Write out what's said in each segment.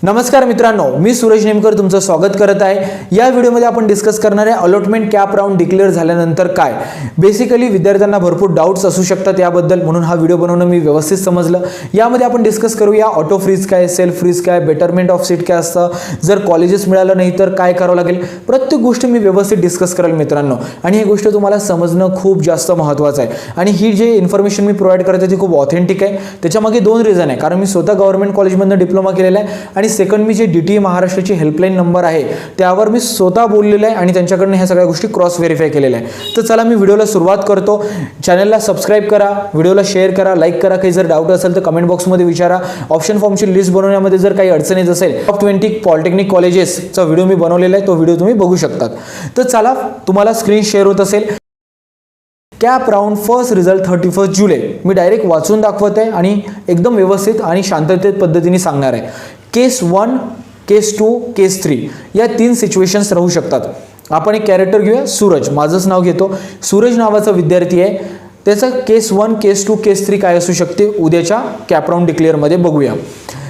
नमस्कार मित्रांनो, मी सूरज नेमकर तुमचं स्वागत करत आहे। या व्हिडिओमध्ये आपण डिस्कस करणार आहे अलॉटमेंट कॅप राउंड डिक्लेअर झाल्यानंतर काय। बेसिकली विद्यार्थ्यांना भरपूर डाउट्स असू शकतात याबद्दल, म्हणून हा व्हिडिओ बनवणं मी व्यवस्थित समजलं। यामध्ये आपण डिस्कस करूया ऑटो फ्रीज काय, सेल्फ फ्रीज काय, बेटरमेंट ऑफ सीट काय असतं, जर कॉलेजेस मिळालं नाही तर काय करावं लागेल, प्रत्येक गोष्ट मी व्यवस्थित डिस्कस करेल मित्रांनो। आणि ही गोष्ट तुम्हाला समजणं खूप जास्त महत्त्वाचं आहे। आणि ही जे इन्फॉर्मेशन मी प्रोव्हाइड करते ती खूप ऑथेंटिक आहे। त्याच्यामागे दोन रिझन आहे, कारण मी स्वतः गव्हर्नमेंट कॉलेजमधून डिप्लोमा केलेला आहे आणि सेकंड मी जे DTE महाराष्ट्राची हेल्पलाईन नंबर आहे त्यावर मी स्वतः बोललेलं आहे आणि त्यांच्याकडून ह्या सगळ्या गोष्टी क्रॉस व्हेरीफाय केलेल्या आहे। तर चला मी व्हिडिओला सुरुवात करतो। चॅनलला सबस्क्राइब करा, व्हिडिओला शेअर करा, लाईक करा। काही जर डाऊट असेल तर कमेंट बॉक्समध्ये विचारा। ऑप्शन फॉर्मची लिस्ट बनवण्यामध्ये जर काही अडचण येत असेल, टॉप 20 पॉलिटेक्निक कॉलेजेसचा व्हिडिओ मी बनवलेला आहे, तो व्हिडिओ तुम्ही बघू शकतात। तर चला, तुम्हाला स्क्रीन शेअर होत असेल। कॅप राउंड फर्स्ट रिझल्ट 31 जुलै। मी डायरेक्ट वाचून दाखवत आहे आणि एकदम व्यवस्थित आणि शांततेत पद्धतीने सांगणार आहे। केस 1, केस 2, केस 3 या तीन सिच्युएशन्स राहू शकतात। आपण एक कॅरेक्टर घेऊया, सूरज। माझंच नाव घेतो। सूरज नावाचा विद्यार्थी आहे। त्याचा केस 1, केस 2, केस 3 काय असू शकते उद्याच्या कॅप राउंड डिक्लेअरमध्ये बघूया।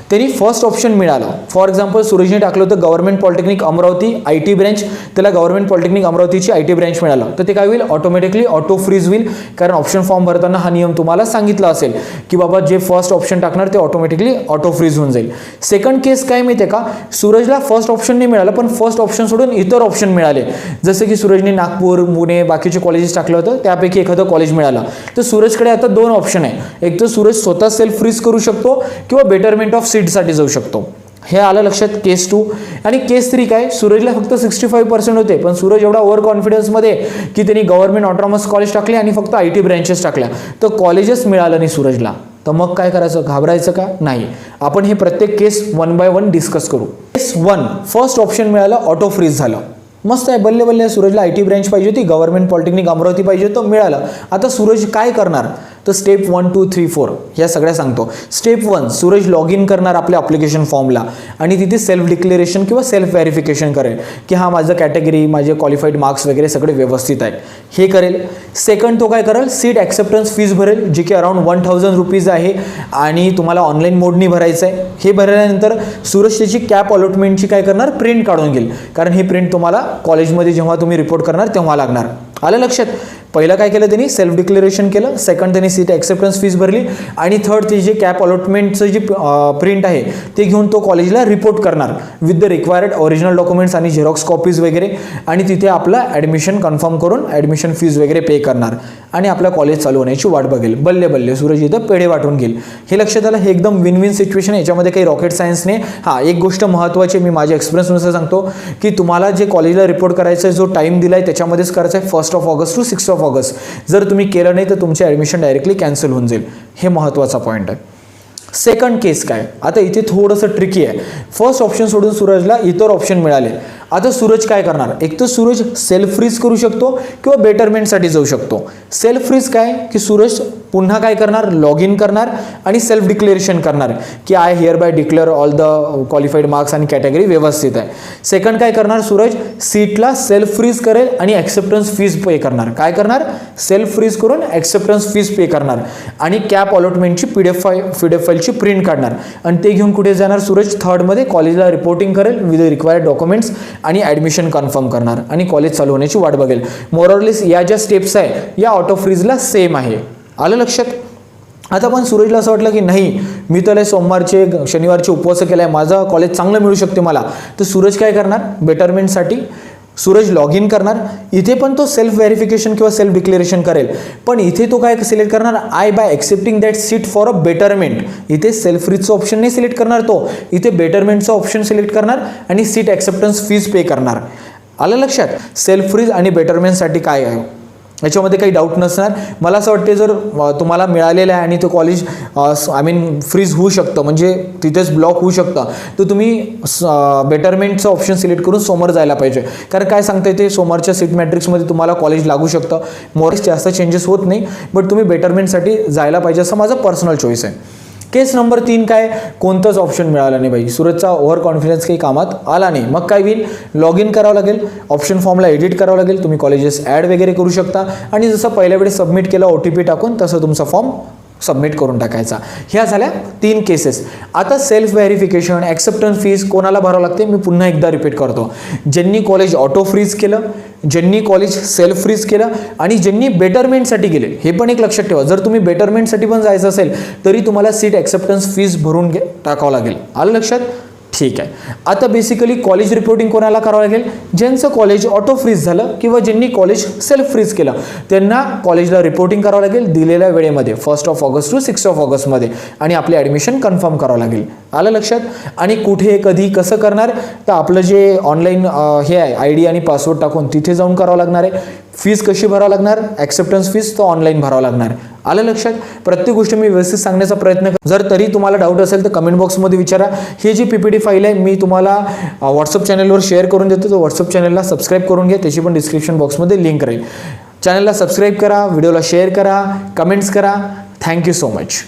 त्यांनी फर्स्ट ऑप्शन मिळालं। फॉर एक्झाम्पल सूरजने टाकलं होतं government polytechnic Amravati IT branch, त्याला गव्हर्नमेंट पॉलिटेक्निक अमरावतीची IT ब्रँच मिळालं, तर ते काय होईल, ऑटोमॅटिकली ऑटो फ्रीज होईल। कारण ऑप्शन फॉर्म भरताना हा नियम तुम्हाला सांगितला असेल की बाबा जे फर्स्ट ऑप्शन टाकणार ते ऑटोमॅटिकली ऑटो फ्रीज होऊन जाईल। सेकंड केस काय माहिती आहे का, सूरजला फर्स्ट ऑप्शन नाही मिळालं, पण फर्स्ट ऑप्शन सोडून इतर ऑप्शन मिळाले। जसे की सूरजने नागपूर, पुणे, बाकीचे कॉलेजेस टाकलं होतं, त्यापैकी एखादं कॉलेज मिळालं। तर सूरजकडे आता दोन ऑप्शन आहे, एक तर सूरज स्वतः सेल्फ फ्रीज करू शकतो किंवा बेटरमेंट ऑफ सीटसाठी जाऊ शकतो। हे आलं लक्षात। केस 2 आणि केस 3 काय, सूरजला फक्त 65% होते, पण सूरज एवढा ओव्हर कॉन्फिडन्समध्ये की त्यांनी गव्हर्नमेंट ऑटोनॉमस कॉलेज टाकले आणि फक्त IT ब्रँचेस टाकल्या, तर कॉलेजेस मिळालं नाही सूरजला। तर मग काय करायचं, घाबरायचं का नाही। आपण हे प्रत्येक केस 1 बाय 1 डिस्कस करू। केस 1 फर्स्ट ऑप्शन मिळालं, ऑटो फ्रीज झालं, मस्त आहे, बल्ले बल्ले। सूरजला IT ब्रँच पाहिजे होती, गव्हर्नमेंट पॉलिटेक्निक अमरावती पाहिजे होतं, मिळालं। आता सूरज काय करणार, तर स्टेप 1, 2, 3, 4 या सगळ्या सांगतो। स्टेप 1, सूरज लॉग इन करणार आपल्या ॲप्लिकेशन फॉर्मला आणि तिथे सेल्फ डिक्लेरेशन किंवा सेल्फ व्हेरिफिकेशन करेल की हा माझं कॅटेगरी, माझे क्वालिफाईड मार्क्स वगैरे सगळे व्यवस्थित आहेत, हे करेल। सेकंड तो काय करेल, सीट ॲक्सेप्टन्स फीस भरेल, जी की अराउंड 1000 रुपीज आहे आणि तुम्हाला ऑनलाईन मोडनी भरायचं आहे। हे भरल्यानंतर सूरज त्याची कॅप अलॉटमेंटची काय करणार, प्रिंट काढून घेईल, कारण ही प्रिंट तुम्हाला कॉलेजमध्ये जेव्हा तुम्ही रिपोर्ट करणार तेव्हा लागणार। आलं लक्षात। पहिलं काय केलं त्यांनी, सेल्फ डिक्लेरेशन केलं। सेकंड त्यांनी सीट ॲक्सेप्टन्स फीस भरली आणि थर्ड ती जे कॅप अलॉटमेंटचं जी प्रिंट आहे ते घेऊन तो कॉलेजला रिपोर्ट करणार with the required original documents आणि झेरॉक्स कॉपीज वगैरे, आणि तिथे आपलं ॲडमिशन कन्फर्म करून ॲडमिशन फीस वगैरे पे करणार आणि आपलं कॉलेज चालू होण्याची वाट बघेल। बल्ले बल्ले, सूरज इथं पेढे वाटून घेईल। हे लक्षात आलं, हे एकदम विन विन सिच्युएशन आहे, याच्यामध्ये काही रॉकेट सायन्स नाही। हां, एक गोष्ट महत्त्वाची मी माझ्या एक्सपिरियन्सनुसार सांगतो की तुम्हाला जे कॉलेजला रिपोर्ट करायचा जो टाईम दिला आहे त्याच्यामध्येच करायचं आहे, 1 ऑगस्ट टू 6 ऑगस्ट। जर तुम्ही केलं नाही तर तुमचे ॲडमिशन डायरेक्टली कॅन्सल होऊन जाईल। हे महत्त्वाचा पॉईंट आहे। सेकंड केस काय, आता इथे थोडंसं ट्रिकी आहे। फर्स्ट ऑप्शन सोडून सूरजला इतर ऑप्शन मिळाले। आता सूरज काय करणार, एक तर सूरज सेल्फ फ्रीज करू शकतो किंवा बेटरमेंटसाठी जाऊ शकतो। सेल्फ फ्रीज काय की सूरज पुन्हा काय करणार, लॉग इन करणार आणि सेल्फ डिक्लेरेशन करणार की I hereby declare all the qualified marks आणि कॅटेगरी व्यवस्थित आहे। सेकंड काय करणार, सूरज सीटला सेल्फ फ्रीज करेल आणि ॲक्सेप्टन्स फीस पे करणार। काय करणार, सेल्फ फ्रीज करून ॲक्सेप्टन्स फीस पे करणार आणि कॅप अलॉटमेंटची PDF फाईलची प्रिंट काढणार आणि ते घेऊन कुठे जाणार, सूरज थर्डमध्ये कॉलेजला रिपोर्टिंग करेल विथ रिक्वायर्ड डॉक्युमेंट्स आणि ॲडमिशन कन्फर्म करणार आणि कॉलेज चालू होण्याची वाट बघेल। मोरॉरलेस या ज्या स्टेप्स आहे या ऑटो फ्रीजला सेम आहे। आलं लक्षात। आता पण सूरजला असं वाटलं की नाही, मी तर सोमवारचे शनिवारचे उपवास केला आहे, माझं कॉलेज चांगलं मिळू शकते मला, तर सूरज काय करणार, बेटरमेंटसाठी सूरज लॉग इन करणार। इथे पण तो सेल्फ व्हेरिफिकेशन किंवा सेल्फ डिक्लेरेशन करेल, पण इथे तो काय सिलेक्ट करणार, I bye accepting that seat for a betterment. इथे सेल्फ फ्रीजचं ऑप्शन नाही सिलेक्ट करणार तो, इथे बेटरमेंटचं ऑप्शन सिलेक्ट करणार आणि सीट ॲक्सेप्टन्स फीस पे करणार। आलं लक्षात। सेल्फ फ्रीज आणि बेटरमेंटसाठी काय आहे याच्यामध्ये काही डाऊट नसणार। मला असं वाटते जर तुम्हाला मिळालेलं आहे आणि तो कॉलेज फ्रीज होऊ शकतं, म्हणजे तिथेच ब्लॉक होऊ शकतं, तर तुम्ही बेटरमेंटचं ऑप्शन सिलेक्ट करून समोर जायला पाहिजे। कारण काय सांगता येते, समोरच्या सीट मॅट्रिक्समध्ये तुम्हाला कॉलेज लागू शकतं, मोरेस जास्त चेंजेस होत नाही, बट तुम्ही बेटरमेंटसाठी जायला पाहिजे असं माझं पर्सनल चॉईस आहे। केस नंबर 3 काय, कोणतंच ऑप्शन मिळालं नाही बाई, सूरजचा ओव्हर कॉन्फिडन्स काही कामात आला नाही। मग काय होईल, लॉग इन करावं लागेल, ऑप्शन फॉर्मला एडिट करावं लागेल, तुम्ही कॉलेजेस ॲड वगैरे करू शकता आणि जसं पहिल्या वेळेस सबमिट केलं OTP टाकून तसं तुमचा फॉर्म सबमिट करून टाकायचा. ह्या झाल्या 3 केसेस. आता सेल्फ व्हेरिफिकेशन, ॲक्सेप्टन्स फीज कोणाला भरावं लागते मी पुन्हा एकदा रिपीट करतो. ज्यांनी कॉलेज ऑटो फ्रीज केलं, ज्यांनी कॉलेज सेल्फ फ्रीज केलं आणि ज्यांनी बेटरमेंटसाठी गेले. हे पण एक लक्षात ठेवा, जर तुम्ही बेटरमेंटसाठी पण जायचं असेल तरी तुम्हाला सीट ॲक्सेप्टन्स फीज भरून टाकावं लागेल. आलं लक्षात? ठीक आहे. आता बेसिकली कॉलेज रिपोर्टिंग कोणाला करावं लागेल? ज्यांचं कॉलेज ऑटो फ्रीज झालं किंवा ज्यांनी कॉलेज सेल्फ फ्रीज केलं त्यांना कॉलेजला रिपोर्टिंग करावं लागेल दिलेल्या वेळेमध्ये 1 ऑगस्ट टू 6 ऑगस्टमध्ये आणि आपले ॲडमिशन कन्फर्म करावं लागेल. आलं लक्षात? आणि कुठे कधी कसं करणार तर आपलं जे ऑनलाईन हे आहे ID आणि पासवर्ड टाकून तिथे जाऊन करावं लागणार आहे. फीज कशी भरावं लागणार? ॲक्सेप्टन्स फीज तो ऑनलाईन भरावं लागणार. आलं लक्षात? प्रत्येक गोष्ट मी व्यवस्थित सांगण्याचा प्रयत्न कर. जर तरी तुम्हाला डाऊट असेल तर कमेंट बॉक्समध्ये विचारा. ही जी PPT फाईल आहे मी तुम्हाला व्हॉट्सअप चॅनलवर शेअर करून देतो. तो व्हॉट्सअप चॅनलला सबस्क्राईब करून घ्या, त्याची पण डिस्क्रिप्शन बॉक्समध्ये लिंक राहील. चॅनलला सबस्क्राईब करा, व्हिडिओला शेअर करा, कमेंट्स करा. Thank you so much.